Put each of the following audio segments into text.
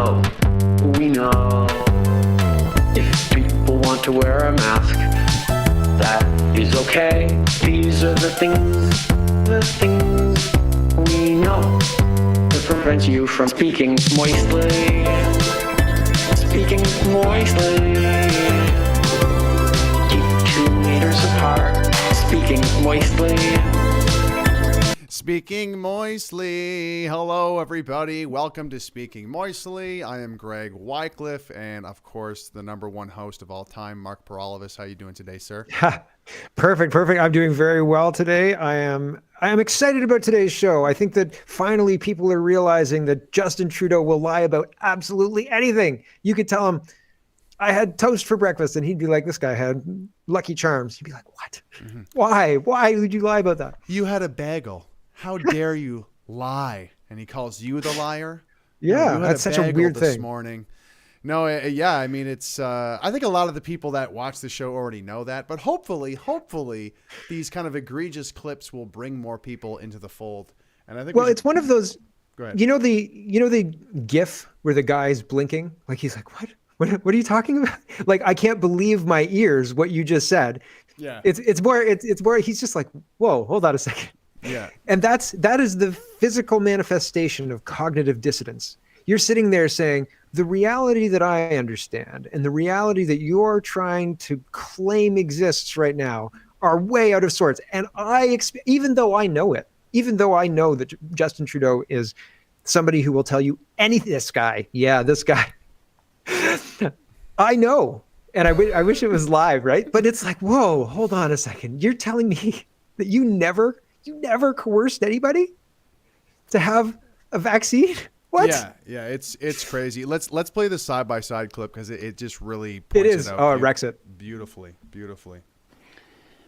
Oh, we know if people want to wear a mask, that is okay. These are the things we know that prevents you from speaking moistly. Speaking moistly. Keep 2 meters apart. Speaking moistly. Speaking Moistly. Hello, everybody. Welcome to Speaking Moistly. I am Greg Wycliffe, and of course, the number one host of all time, Mark Peralvis. How are you doing today, sir? Perfect. I'm doing very well today. I am excited about today's show. I think that finally people are realizing that Justin Trudeau will lie about absolutely anything. You could tell him, I had toast for breakfast, and he'd be like, this guy had Lucky Charms. You'd be like, what? Mm-hmm. Why would you lie about that? You had a bagel. How dare you lie? And he calls you the liar? Yeah, you that's such a weird this thing. Morning. No, I mean, it's, I think a lot of the people that watch the show already know that, but hopefully these kind of egregious clips will bring more people into the fold. And I think, it's one of those, go ahead. You know the GIF where the guy's blinking? Like, he's like, what are you talking about? Like, I can't believe my ears, what you just said. Yeah. It's more, he's just like, whoa, hold on a second. Yeah. And that is the physical manifestation of cognitive dissonance. You're sitting there saying, the reality that I understand and the reality that you're trying to claim exists right now are way out of sorts. And even though I know it, even though I know that Justin Trudeau is somebody who will tell you anything, this guy, I know. And I wish it was live, right? But it's like, whoa, hold on a second. You're telling me that you never coerced anybody to have a vaccine? What? Yeah, it's crazy. Let's play the side-by-side clip because it just really points it out. Oh, it wrecks it. Beautifully.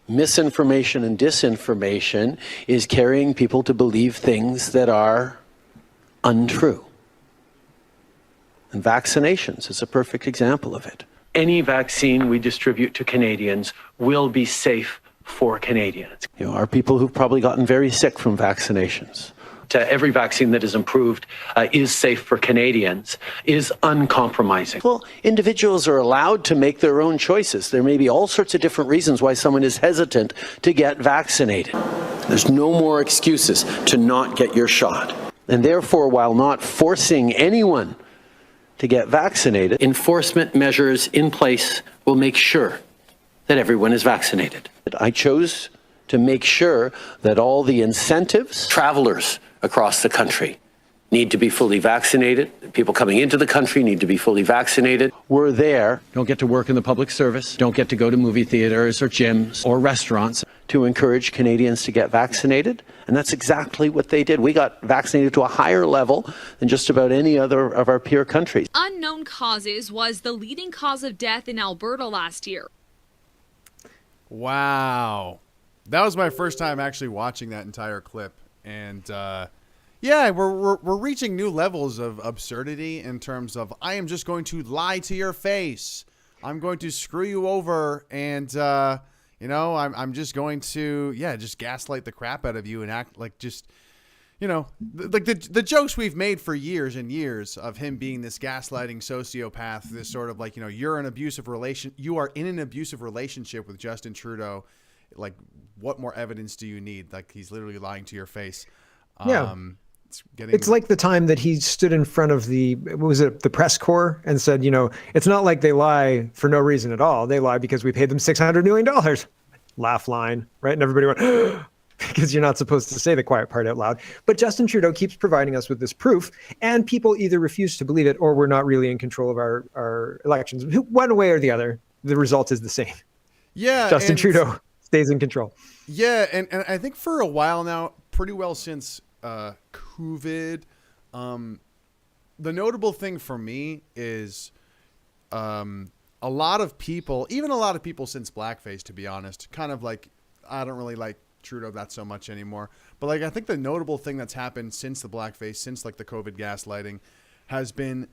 Misinformation and disinformation is carrying people to believe things that are untrue. And vaccinations is a perfect example of it. Any vaccine we distribute to Canadians will be safe for Canadians. You know, are people who've probably gotten very sick from vaccinations. Every vaccine that is approved is safe for Canadians, is uncompromising. Well, individuals are allowed to make their own choices. There may be all sorts of different reasons why someone is hesitant to get vaccinated. There's no more excuses to not get your shot. And therefore, while not forcing anyone to get vaccinated, enforcement measures in place will make sure that everyone is vaccinated. I chose to make sure that all the incentives, travelers across the country need to be fully vaccinated. People coming into the country need to be fully vaccinated. We're there, don't get to work in the public service, don't get to go to movie theaters or gyms or restaurants, to encourage Canadians to get vaccinated. And that's exactly what they did. We got vaccinated to a higher level than just about any other of our peer countries. Unknown causes was the leading cause of death in Alberta last year. Wow. That was my first time actually watching that entire clip. And we're reaching new levels of absurdity in terms of, I am just going to lie to your face. I'm going to screw you over. And, I'm just going to, just gaslight the crap out of you and act like just, like the jokes we've made for years and years of him being this gaslighting sociopath, this sort of like, you are in an abusive relationship with Justin Trudeau. Like, what more evidence do you need? Like, he's literally lying to your face. Yeah. It's like the time that he stood in front of the press corps and said, it's not like they lie for no reason at all. They lie because we paid them $600 million. Laugh line, right? And everybody went, because you're not supposed to say the quiet part out loud. But Justin Trudeau keeps providing us with this proof, and people either refuse to believe it or we're not really in control of our elections. One way or the other, the result is the same. Yeah. Justin Trudeau stays in control. Yeah, and I think for a while now, pretty well since COVID, the notable thing for me is a lot of people, even a lot of people since blackface, to be honest, kind of like, I don't really like Trudeau that so much anymore. But like, I think the notable thing that's happened since the blackface, since like the COVID gaslighting, has been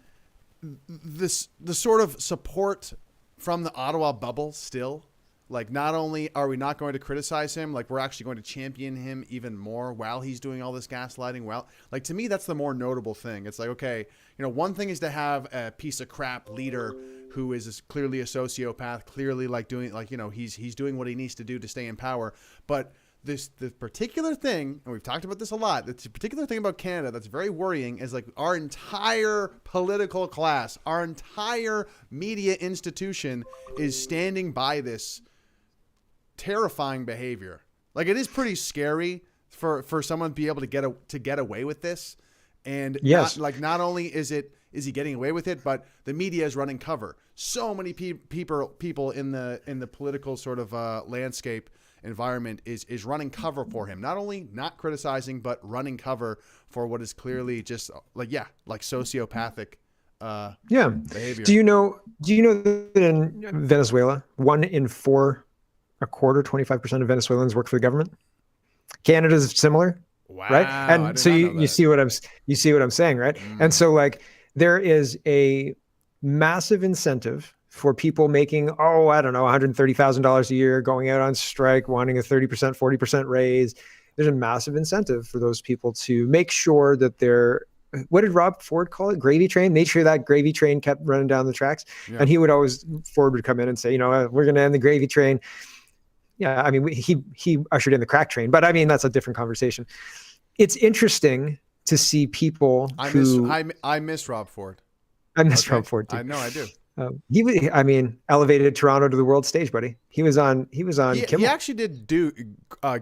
the sort of support from the Ottawa bubble still Like, not only are we not going to criticize him, like, we're actually going to champion him even more while he's doing all this gaslighting. Well, like, to me, that's the more notable thing. It's like, okay, you know, one thing is to have a piece of crap leader who is clearly a sociopath, clearly like doing, like, you know, he's doing what he needs to do to stay in power. But the particular thing, and we've talked about this a lot, the particular thing about Canada that's very worrying is like our entire political class, our entire media institution is standing by this terrifying behavior. Like, it is pretty scary for someone to be able to get away with this. And yes, not only is he getting away with it, but the media is running cover. So many people in the political sort of landscape environment is running cover for him. Not only not criticizing, but running cover for what is clearly just like sociopathic behavior. Do you know that in Venezuela, 1 in 4, 25% of Venezuelans work for the government? Canada's similar. Wow. Right. And so you see what I'm saying, right? And so, like, there is a massive incentive for people making, I don't know, $130,000 a year, going out on strike, wanting a 30%, 40% raise. There's a massive incentive for those people to make sure that they're, what did Rob Ford call it? Gravy train. Made sure that gravy train kept running down the tracks. Yeah. And Ford would come in and say, you know, we're going to end the gravy train. Yeah, I mean, he ushered in the crack train, but I mean, that's a different conversation. It's interesting to see people I miss Rob Ford. I miss Rob Ford too. I know I do. He elevated Toronto to the world stage, buddy. He was on Kimmel. He actually did do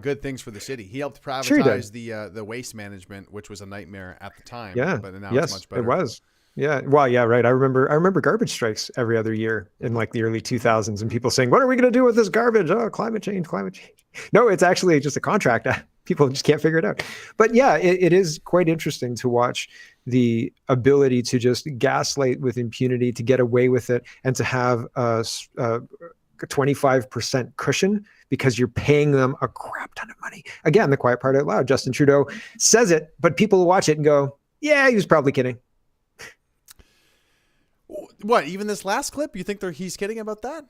good things for the city. He helped privatize the waste management, which was a nightmare at the time. Yeah, but now it's much better. It was. Yeah. Well, yeah, right. I remember garbage strikes every other year in like the early 2000s, and people saying, "What are we going to do with this garbage? Oh, climate change. No, it's actually just a contract. People just can't figure it out. But yeah, it is quite interesting to watch the ability to just gaslight with impunity, to get away with it, and to have a 25% cushion because you're paying them a crap ton of money. Again, the quiet part out loud. Justin Trudeau says it, but people watch it and go, "Yeah, he was probably kidding." What, even this last clip, you think he's kidding about that?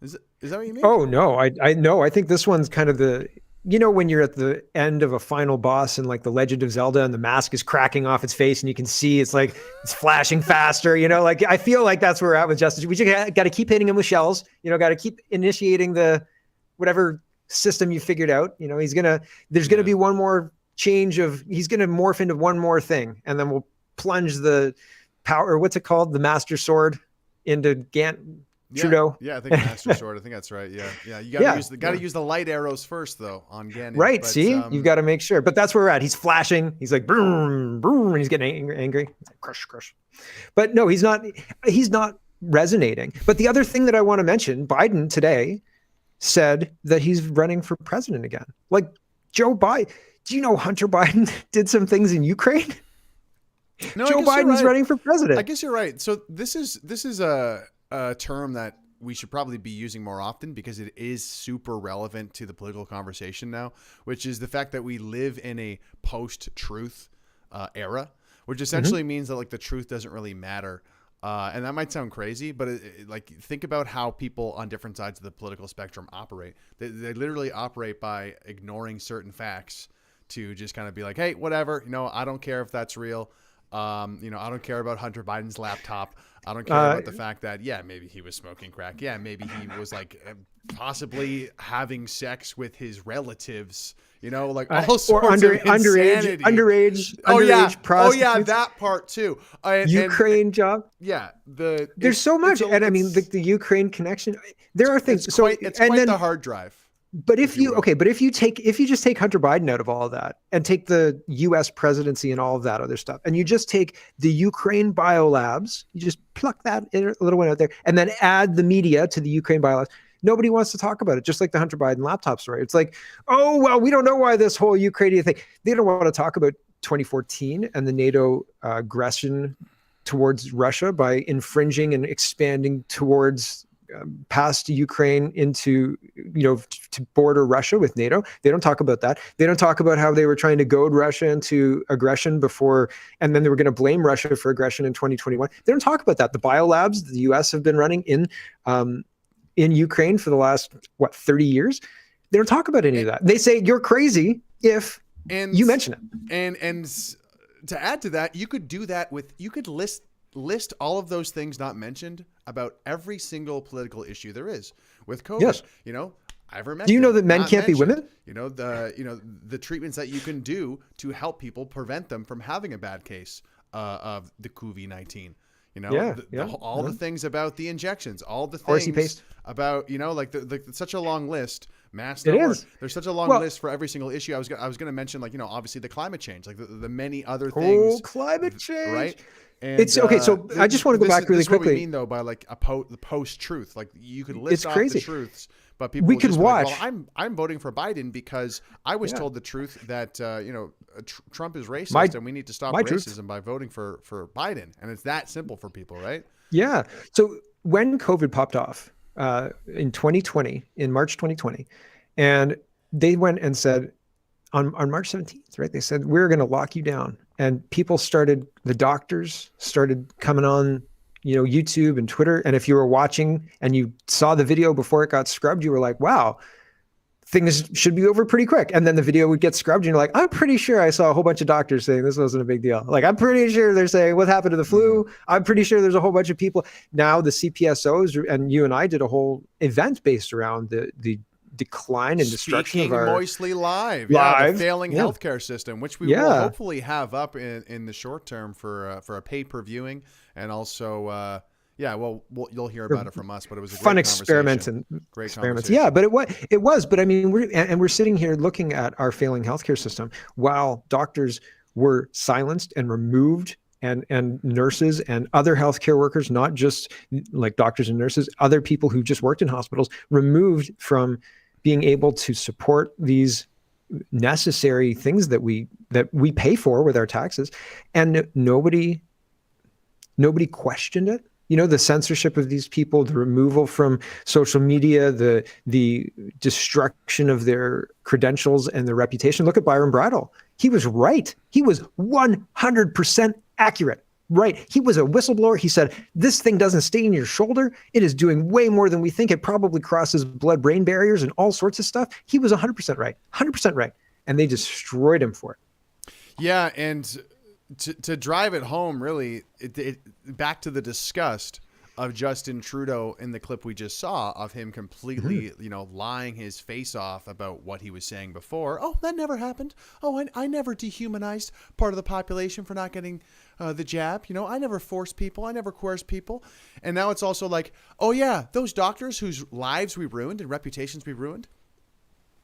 Is that what you mean? Oh, no. I know. I think this one's kind of when you're at the end of a final boss in like The Legend of Zelda and the mask is cracking off its face and you can see it's like it's flashing faster, like I feel like that's where we're at with Justin. We just got to keep hitting him with shells, got to keep initiating the whatever system you figured out. There's going to be one more change he's going to morph into one more thing, and then we'll plunge the power, what's it called? The Master Sword into Trudeau. Yeah, I think Master Sword. I think that's right. Yeah. You got to use the light arrows first, though, on Gannon. Right. See, you've got to make sure. But that's where we're at. He's flashing. He's like boom, boom, and he's getting angry. He's like, crush. But no, he's not resonating. But the other thing that I want to mention, Biden today said that he's running for president again. Like Joe Biden. Do you know Hunter Biden did some things in Ukraine? No, Joe Biden's running for president. I guess you're right. So this is a term that we should probably be using more often because it is super relevant to the political conversation now, which is the fact that we live in a post-truth era, which essentially means that like the truth doesn't really matter. And that might sound crazy, but like think about how people on different sides of the political spectrum operate. They literally operate by ignoring certain facts to just kind of be like, hey, whatever, I don't care if that's real. I don't care about Hunter Biden's laptop. I don't care about the fact that, maybe he was smoking crack. Yeah, maybe he was like possibly having sex with his relatives, like all sorts of insanity. Underage prostitutes. Oh yeah, that part too. Ukraine job. Yeah. There's so much. And I mean, the Ukraine connection, there are things. It's quite the hard drive. But if you just take Hunter Biden out of all of that and take the US presidency and all of that other stuff, and you just take the Ukraine biolabs, you just pluck that little one out there and then add the media to the Ukraine biolabs, nobody wants to talk about it. Just like the Hunter Biden laptop story. It's like, oh, well, we don't know why this whole Ukrainian thing, they don't want to talk about 2014 and the NATO aggression towards Russia by infringing and expanding towards past Ukraine into, to border Russia with NATO. They don't talk about that. They don't talk about how they were trying to goad Russia into aggression before, and then they were going to blame Russia for aggression in 2021. They don't talk about that. The biolabs the US have been running in in Ukraine for the last, 30 years. They don't talk about any of that. They say you're crazy if you mention it. And to add to that, you could do that you could list all of those things not mentioned about every single political issue there is with COVID. Yes. Ivermectin. Do you know that men can't be women? The treatments that you can do to help people prevent them from having a bad case of the COVID-19. All the things about the injections, all the things about, such a long list. There's such a long list for every single issue. I was going to mention, obviously the climate change, like the many other things. Climate change. Right. And it's okay. So I just want to go back really quickly. What we mean though by like the post-truth, like you could list off the truths, but people we could watch. Like, well, I'm voting for Biden because I was told the truth that Trump is racist and we need to stop racism by voting for Biden, and it's that simple for people, right? Yeah. So when COVID popped off in 2020, in March 2020, and they went and said on March 17th, right? They said we're going to lock you down, and the doctors started coming on YouTube and Twitter. And if you were watching and you saw the video before it got scrubbed, you were like, wow, things should be over pretty quick. And then the video would get scrubbed and you're like, I'm pretty sure I saw a whole bunch of doctors saying this wasn't a big deal. Like, I'm pretty sure they're saying what happened to the flu. I'm pretty sure there's a whole bunch of people. Now the CPSOs and you and I did a whole event based around the decline and destruction of our moistly live, the failing healthcare system, which we will hopefully have up in the short term for a paid per viewing, and also you'll hear about it from us. But it was a fun great experiments and great experiments. Yeah, but it was. But I mean, we're sitting here looking at our failing healthcare system while doctors were silenced and removed. And nurses and other healthcare workers, not just like doctors and nurses, other people who just worked in hospitals, removed from being able to support these necessary things that we pay for with our taxes, and nobody questioned it. The censorship of these people, the removal from social media, the destruction of their credentials and their reputation. Look at Byron Bridle. He was right. He was 100% accurate. Right. He was a whistleblower. He said, this thing doesn't stay in your shoulder. It is doing way more than we think. It probably crosses blood-brain barriers and all sorts of stuff. He was 100% right. 100% right. And they destroyed him for it. Yeah. And to drive it home, really, back to the disgust of Justin Trudeau in the clip we just saw of him completely, lying his face off about what he was saying before. Oh, that never happened. Oh, I never dehumanized part of the population for not getting the jab. I never forced people. I never coerced people. And now it's also like, oh yeah, those doctors whose lives we ruined and reputations we ruined.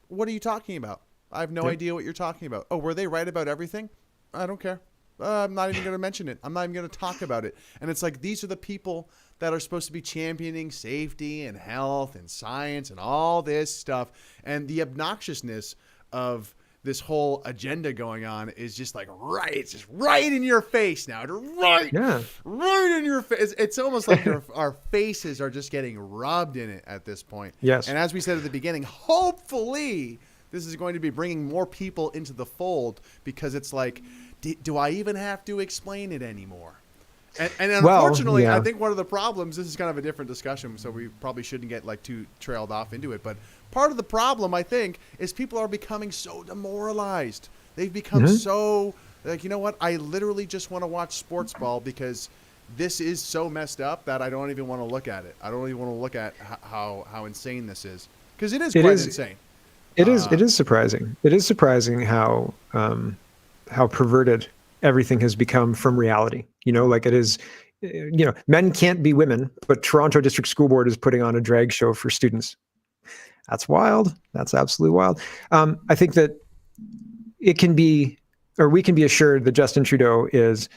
What are you talking about? I have no idea what you're talking about. Oh, were they right about everything? I don't care. I'm not even going to mention it. I'm not even going to talk about it. And it's like, these are the people that are supposed to be championing safety and health and science and all this stuff. And the obnoxiousness of this whole agenda going on is just like, it's just right in your face now. Right in your face. It's almost like our faces are just getting rubbed in it at this point. Yes. And as we said at the beginning, hopefully this is going to be bringing more people into the fold, because it's like, do I even have to explain it anymore? And unfortunately, I think one of the problems, this is kind of a different discussion, so we probably shouldn't get too trailed off into it, but part of the problem, I think, is people are becoming so demoralized. They've become so like, you know what? I literally just want to watch sports ball because this is so messed up that I don't even want to look at it. I don't even want to look at how insane this is, because it is quite insane. It is surprising. It is surprising how perverted everything has become from reality. Like it is, men can't be women, but Toronto District School Board is putting on a drag show for students. That's wild. That's absolutely wild. I think that we can be assured that Justin Trudeau is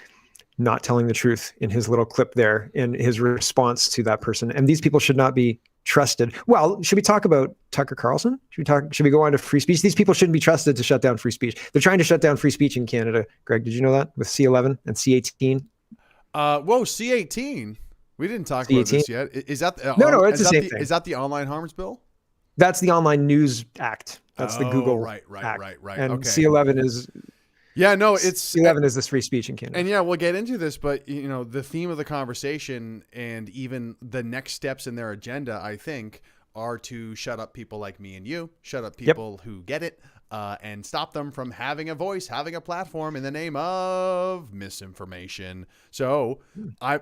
not telling the truth in his little clip there in his response to that person. And these people should not be trusted. Well, should we talk about Tucker Carlson? Should we go on to free speech? These people shouldn't be trusted to shut down free speech. They're trying to shut down free speech in Canada. Greg, did you know that with C11 and C18? Whoa, C18. We didn't talk about this yet. Is that no? It's the same thing. Is that the online harms bill? That's the Online News Act. That's the Google Right. Act. Right. And okay. C11 is Yeah, no, it's 11 is this free speech in Canada. And yeah, we'll get into this, but the theme of the conversation and even the next steps in their agenda, I think, are to shut up people like me and you, shut up people who get it, and stop them from having a voice, having a platform in the name of misinformation. So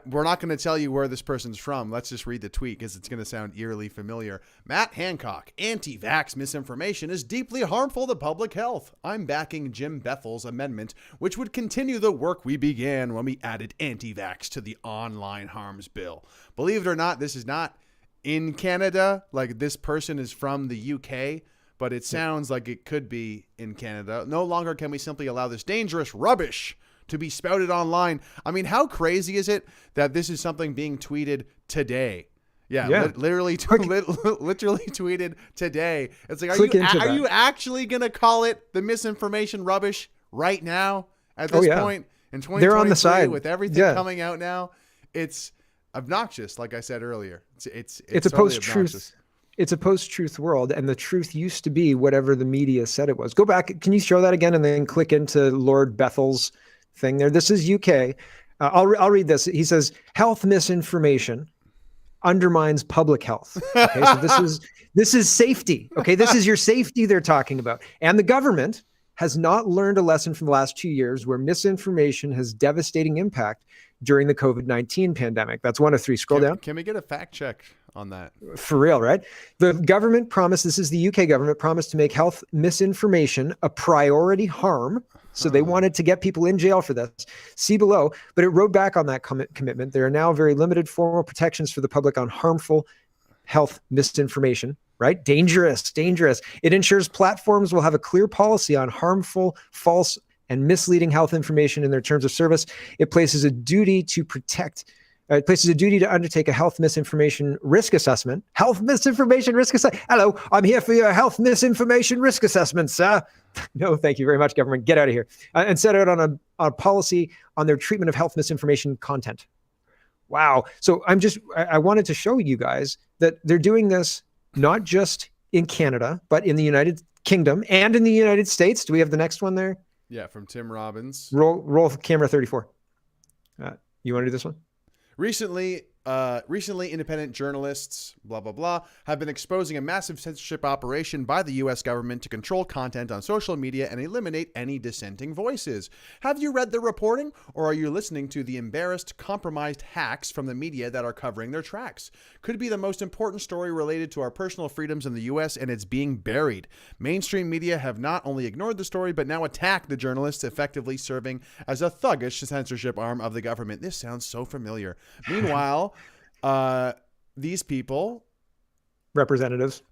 we're not going to tell you where this person's from. Let's just read the tweet because it's going to sound eerily familiar. Matt Hancock, anti-vax misinformation is deeply harmful to public health. I'm backing Jim Bethel's amendment, which would continue the work we began when we added anti-vax to the online harms bill. Believe it or not, this is not in Canada. Like, this person is from the UK, but it sounds like it could be in Canada. No longer can we simply allow this dangerous rubbish to be spouted online. I mean, how crazy is it that this is something being tweeted today? Yeah. Literally tweeted today. It's like, are you actually going to call it the misinformation rubbish right now at this point in 2023? They're on the side with everything coming out now. It's obnoxious. Like I said earlier, it's a totally post-truth. obnoxious. It's a post-truth world, and the truth used to be whatever the media said it was. Go back. Can you show that again and then click into Lord Bethel's thing there? This is UK. I'll read this. He says, health misinformation undermines public health. Okay, so this is safety. Okay, this is your safety they're talking about. And the government has not learned a lesson from the last 2 years where misinformation has devastating impact during the COVID-19 pandemic. That's 1 of 3. Scroll down. Can we get a fact check on that? For real, right? The government promised, this is the UK government, promised to make health misinformation a priority harm. So they wanted to get people in jail for this. See below, but it rode back on that commitment. There are now very limited formal protections for the public on harmful health misinformation, right? Dangerous. It ensures platforms will have a clear policy on harmful, false, and misleading health information in their terms of service. It places a duty to undertake a health misinformation risk assessment. Health misinformation risk assessment. Hello, I'm here for your health misinformation risk assessment, sir. No, thank you very much, government. Get out of here. And set out on a policy on their treatment of health misinformation content. Wow. So I wanted to show you guys that they're doing this not just in Canada, but in the United Kingdom and in the United States. Do we have the next one there? Yeah, from Tim Robbins. Roll camera 34. You want to do this one? Recently, independent journalists, blah, blah, blah, have been exposing a massive censorship operation by the U.S. government to control content on social media and eliminate any dissenting voices. Have you read the reporting, or are you listening to the embarrassed, compromised hacks from the media that are covering their tracks? Could be the most important story related to our personal freedoms in the U.S., and it's being buried. Mainstream media have not only ignored the story, but now attacked the journalists, effectively serving as a thuggish censorship arm of the government. This sounds so familiar. Meanwhile, these people, representatives,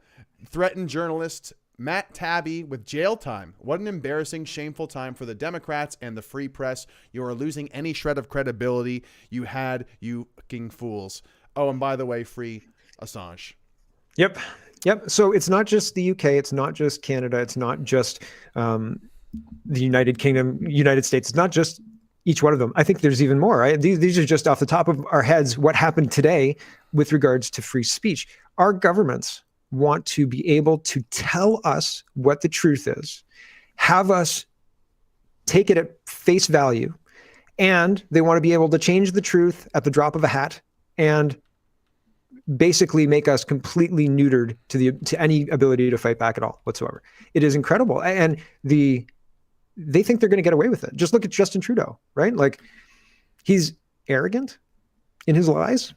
threatened journalist Matt Taibbi with jail time. What an embarrassing, shameful time for the Democrats and the free press. You are losing any shred of credibility you fucking fools. Oh, and by the way, free Assange. Yep. So it's not just the UK. It's not just Canada. It's not just the United Kingdom, United States. It's not just each one of them. I think there's even more, right? These are just off the top of our heads what happened today with regards to free speech. Our governments want to be able to tell us what the truth is, have us take it at face value, and they want to be able to change the truth at the drop of a hat and basically make us completely neutered to any ability to fight back at all whatsoever. It is incredible. And they think they're going to get away with it. Just look at Justin Trudeau, right? Like, he's arrogant in his lies.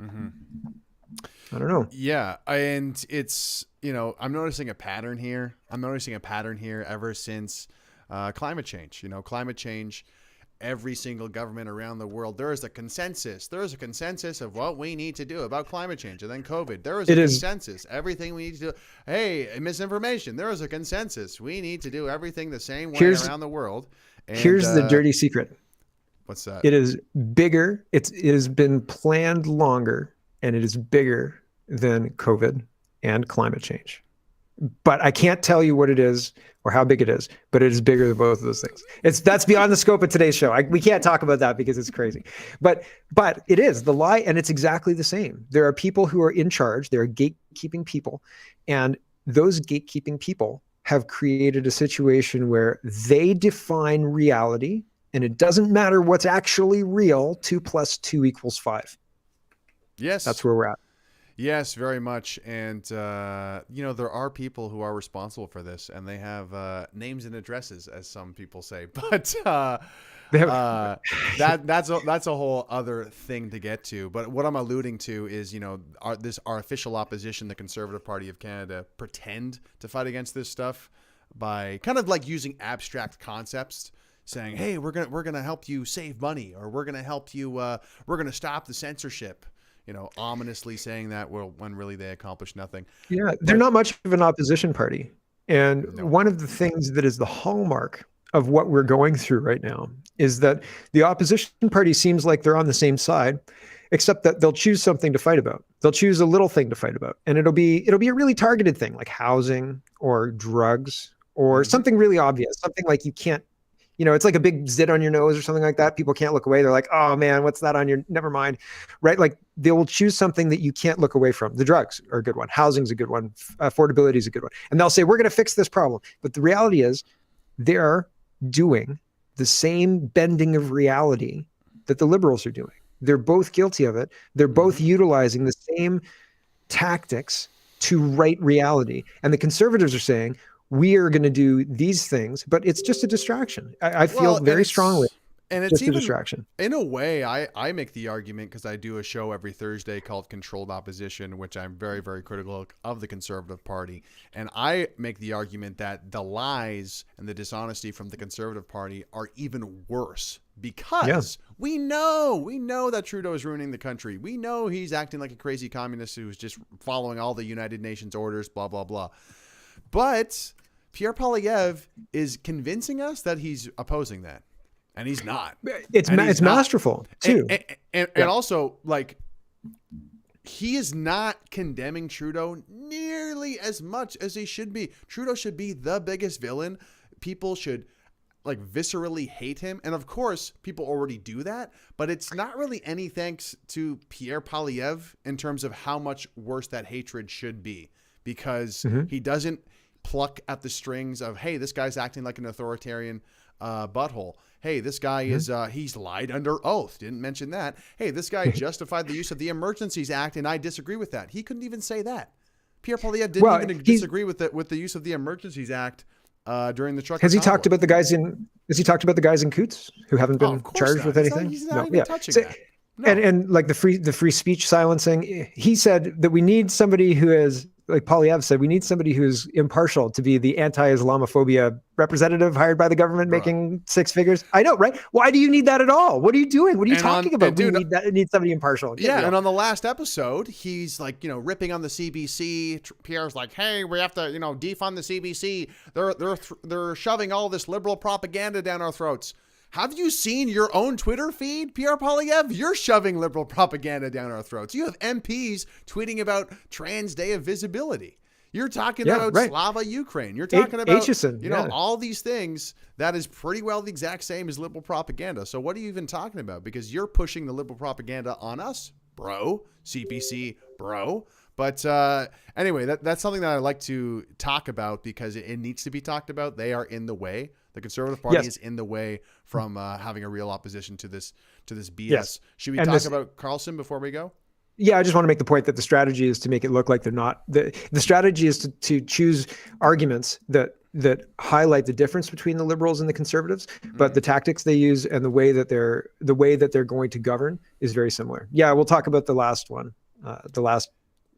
Mm-hmm. I don't know. Yeah. And it's, I'm noticing a pattern here. Ever since climate change. Climate change, every single government around the world, there is a consensus. There is a consensus of what we need to do about climate change. And then COVID, there is a consensus. Everything we need to do. Hey, misinformation. There is a consensus. We need to do everything the same way around the world. And, here's the dirty secret. What's that? It is bigger. It has been planned longer, and it is bigger than COVID and climate change. But I can't tell you what it is or how big it is, but it is bigger than both of those things. That's beyond the scope of today's show. We can't talk about that because it's crazy. But it is the lie, and it's exactly the same. There are people who are in charge. There are gatekeeping people, and those gatekeeping people have created a situation where they define reality, and it doesn't matter what's actually real. 2 + 2 = 5. Yes. That's where we're at. Yes, very much. And, there are people who are responsible for this, and they have names and addresses, as some people say. But that's a whole other thing to get to. But what I'm alluding to is, our official opposition, the Conservative Party of Canada, pretend to fight against this stuff by kind of like using abstract concepts, saying, hey, we're gonna help you save money, or we're gonna help you, we're gonna stop the censorship. Ominously saying that, when really they accomplish nothing. Yeah, they're not much of an opposition party. And one of the things that is the hallmark of what we're going through right now is that the opposition party seems like they're on the same side, except that they'll choose something to fight about. They'll choose a little thing to fight about. And it'll be a really targeted thing, like housing or drugs or something really obvious, something like you can't, it's like a big zit on your nose or something like that. People can't look away. They're like, oh man, what's that on your, never mind. Right? Like they will choose something that you can't look away from. The drugs are a good one. Housing's a good one. Affordability is a good one. And they'll say, we're going to fix this problem. But the reality is they're doing the same bending of reality that the liberals are doing. They're both guilty of it. They're both utilizing the same tactics to right reality. And the conservatives are saying, we are going to do these things, but it's just a distraction. I feel very strongly. And it's just even a distraction. In a way, I make the argument, because I do a show every Thursday called Controlled Opposition, which I'm very, very critical of the Conservative Party. And I make the argument that the lies and the dishonesty from the Conservative Party are even worse, because we know that Trudeau is ruining the country. We know he's acting like a crazy communist who's just following all the United Nations orders, blah, blah, blah. But Pierre Poilievre is convincing us that he's opposing that. And he's not. It's masterful too. And also, like, he is not condemning Trudeau nearly as much as he should be. Trudeau should be the biggest villain. People should like viscerally hate him. And of course, people already do that, but it's not really any thanks to Pierre Poilievre in terms of how much worse that hatred should be, because he doesn't pluck at the strings of, hey, this guy's acting like an authoritarian butthole. Hey, this guy is, he's lied under oath. Didn't mention that. Hey, this guy justified the use of the Emergencies Act, and I disagree with that. He couldn't even say that. Pierre Poilievre didn't even disagree with the use of the Emergencies Act during the trucker. Has he talked about the guys in Coots who haven't been charged with anything? He's not even touching that. No. And like the free speech silencing, he said that we need somebody who is, like Poilievre said, we need somebody who's impartial to be the anti-Islamophobia representative hired by the government making 6 figures. I know, right? Why do you need that at all? What are you doing? What are you talking about? We need somebody impartial. And on the last episode, he's like, ripping on the CBC. Pierre's like, hey, we have to, defund the CBC. They're shoving all this liberal propaganda down our throats. Have you seen your own Twitter feed, Pierre Poilievre? You're shoving liberal propaganda down our throats. You have MPs tweeting about Trans Day of Visibility. You're talking about Slava Ukraine. You're talking about all these things that is pretty well the exact same as liberal propaganda. So what are you even talking about? Because you're pushing the liberal propaganda on us, bro. CPC, bro. But anyway, that's something that I like to talk about because it needs to be talked about. They are in the way. The Conservative Party is in the way from having a real opposition to this BS. Yes. Should we talk about Carlson before we go? Yeah, I just want to make the point that the strategy is to make it look like they're not. The strategy is to choose arguments that highlight the difference between the Liberals and the Conservatives, but the tactics they use and the way that they're going to govern is very similar. Yeah, we'll talk about the last one.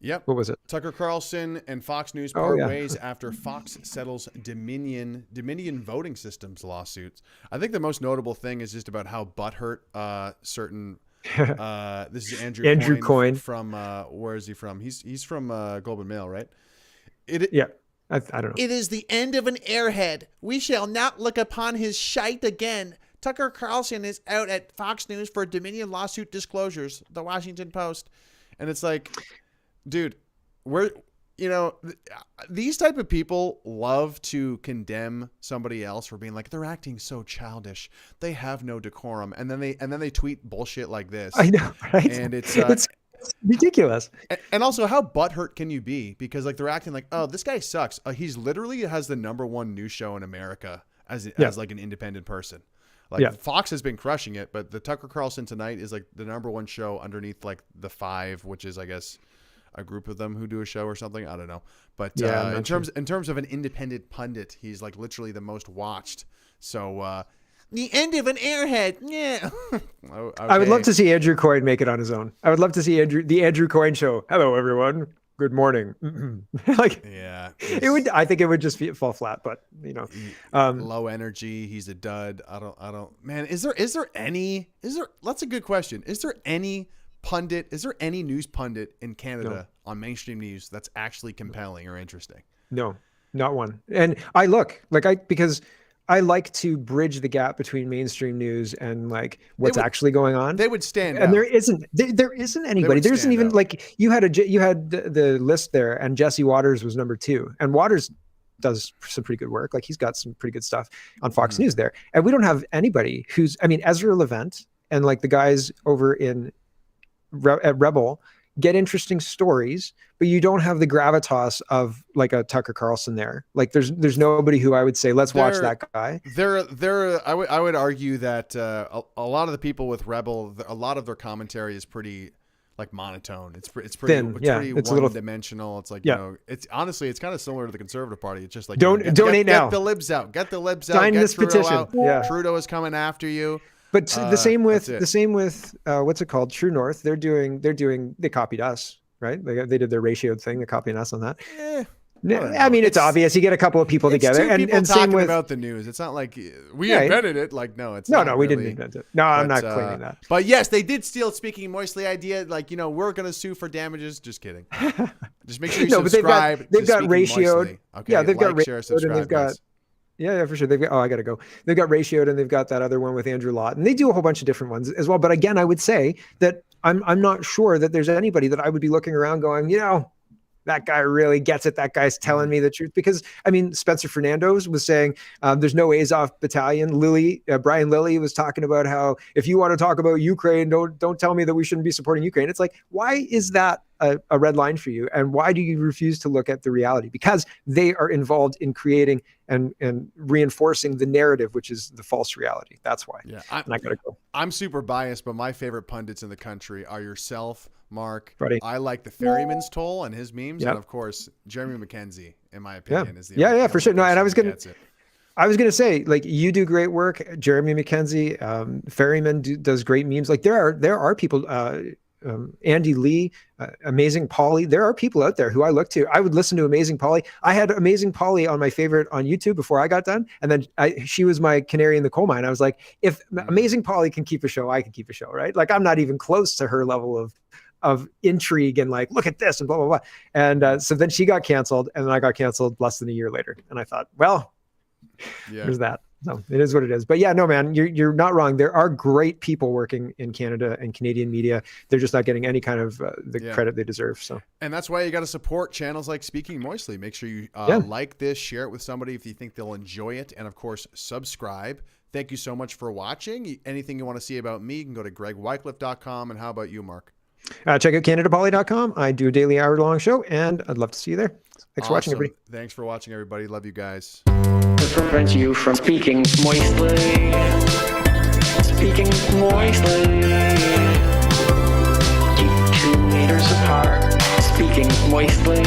Yep. What was it? Tucker Carlson and Fox News part ways after Fox settles Dominion voting systems lawsuits. I think the most notable thing is just about how butthurt certain. This is Andrew Coyne from where is he from? He's from Globe and Mail, right? I don't know. It is the end of an airhead. We shall not look upon his shite again. Tucker Carlson is out at Fox News for Dominion lawsuit disclosures. The Washington Post, and it's like, dude, these type of people love to condemn somebody else for being like, they're acting so childish. They have no decorum. And then they tweet bullshit like this. I know, right? And it's Ridiculous. And also, how butthurt can you be? Because like they're acting like, oh, this guy sucks. He's literally has the #1 news show in America as like an independent person. Like Fox has been crushing it, but the Tucker Carlson Tonight is like the #1 show underneath like the Five, which is I guess a group of them who do a show or something. I don't know. But in terms of an independent pundit, he's like literally the most watched. So the end of an airhead. Yeah. Okay. I would love to see Andrew Coyne make it on his own. I would love to see the Andrew Coyne show. Hello, everyone. Good morning. Like, yeah, I think it would just fall flat, but low energy. He's a dud. I don't, man, that's a good question. Is there any news pundit in Canada on mainstream news that's actually compelling or interesting? No, not one. And because I like to bridge the gap between mainstream news and like what's actually going on. They would stand and out. there isn't anybody. There isn't even like you had the list there, and Jesse Waters was number 2, and Waters does some pretty good work. Like he's got some pretty good stuff on Fox News there, and we don't have anybody Ezra Levant and like the guys over at Rebel get interesting stories, but you don't have the gravitas of like a Tucker Carlson there. Like there's nobody who I would say, let's watch that guy. I would argue that a lot of the people with Rebel, a lot of their commentary is pretty like monotone. It's pretty thin. It's one-dimensional. It's like, it's honestly, it's kind of similar to the Conservative Party. It's just like, donate now. Get the libs out. Sign this petition. Out. Yeah. Trudeau is coming after you. But the same with what's it called? True North. They copied us, right? They did their ratioed thing. They're copying us on that. I mean, it's obvious. You get a couple of people together, and same with about the news. It's not like we invented it. Like no, we didn't invent it. No, I'm not claiming that. But yes, they did steal Speaking Moistly idea. Like we're gonna sue for damages. Just kidding. Just make sure you subscribe. They've got ratioed. Okay, yeah, they've got ratioed, share, subscribe, and they've got. guys. Yeah, for sure. I gotta go. They've got ratioed, and they've got that other one with Andrew Lott, and they do a whole bunch of different ones as well. But again, I would say that I'm not sure that there's anybody that I would be looking around going, that guy really gets it. That guy's telling me the truth. Because I mean, Spencer Fernandes was saying there's no Azov battalion. Brian Lilly was talking about how if you want to talk about Ukraine, don't tell me that we shouldn't be supporting Ukraine. It's like, why is that a red line for you? And why do you refuse to look at the reality? Because they are involved in creating and reinforcing the narrative, which is the false reality. That's why. Yeah, I gotta go. I'm super biased, but my favorite pundits in the country are yourself, Mark. Buddy. I like the Ferryman's Toll and his memes, and of course Jeremy McKenzie, in my opinion, is the for sure. No, and I was gonna say, like, you do great work, Jeremy McKenzie. Ferryman does great memes. Like there are people. Andy Lee, Amazing Polly. There are people out there who I look to. I would listen to Amazing Polly. I had Amazing Polly on my favorite on YouTube before I got done, and then she was my canary in the coal mine. I was like, if Amazing Polly can keep a show, I can keep a show, right? Like I'm not even close to her level of intrigue and like, look at this and blah blah blah. And so then she got canceled, and then I got canceled less than a year later. And I thought, well, there's that. So it is what it is. But yeah, no, man, you're not wrong. There are great people working in Canada and Canadian media. They're just not getting any kind of credit they deserve. So, and that's why you got to support channels like Speaking Moistly. Make sure you like this, share it with somebody if you think they'll enjoy it, and of course, subscribe. Thank you so much for watching. Anything you want to see about me, you can go to gregwycliffe.com. And how about you, Mark? Check out CanadaPoly.com. I do a daily hour-long show, and I'd love to see you there. Thanks for watching, everybody. Thanks for watching, everybody. Love you guys. To prevent you from speaking moistly. Speaking moistly. Keep 2 meters apart. Speaking moistly.